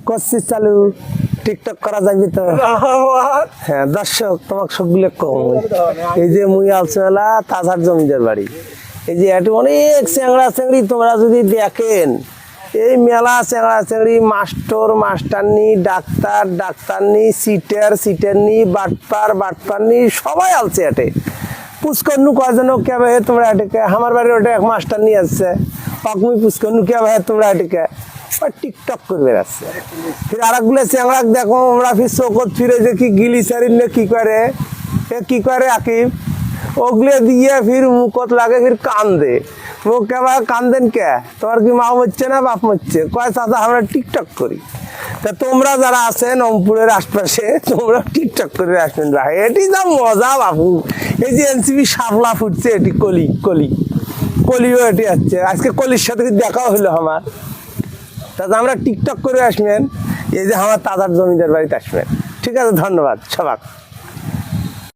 করছিস চালু টিকটক করা যাবে তো? হ্যাঁ দর্শক তোমাকে সবগুলো কম এই যে মুই আলসেলা তাজার জমিদার বাড়ি এই যে একটু অনেক চ্যাংড়া চ্যাংড়ি তোমরা যদি দেখেন এই মেলা চ্যাংড়া চ্যাংড়ি মাস্টার মাস্টারনি ডাক্তার ডাক্তারনি সিটারনি বাটপারনি সবাই আলছে এটে পুষ্করনু কয়জন কে ভাই তোমরা এটাকে আমার বাড়ির ওটা এক মাস্টার নিয়ে আসছে পাকমি পুষ্করনু কে ভাই তোমরা এটাকে টিকটক করে বেড়াচ্ছে ফির আর একগুলো চ্যাংড়া দেখো আমরা ফির চোখত ফিরে যে কি গিলি সারিন কি করে এ কি করে আকিব ওগুলো দিয়ে ফির মুখত লাগে ফির কান্দে মুখ কে ভাই কান্দেন কে তোমার কি মা মরছে না বাপ মরছে কয় চাচা আমরা টিকটক করি তা তোমরা যারা আছেন রংপুরের আশপাশে তোমরা টিকটক করে আসবেন ভাই এটি যা মজা বাপু এই যে এনসিপি শাপলা ফুটছে এটি কলিও এটি আছে আজকে কলির সাথে দেখাও হলো আমার তাতে আমরা টিকটক করে আসবেন এই যে আমার তাজার জমিদার বাড়িতে আসবেন ঠিক আছে ধন্যবাদ সবাক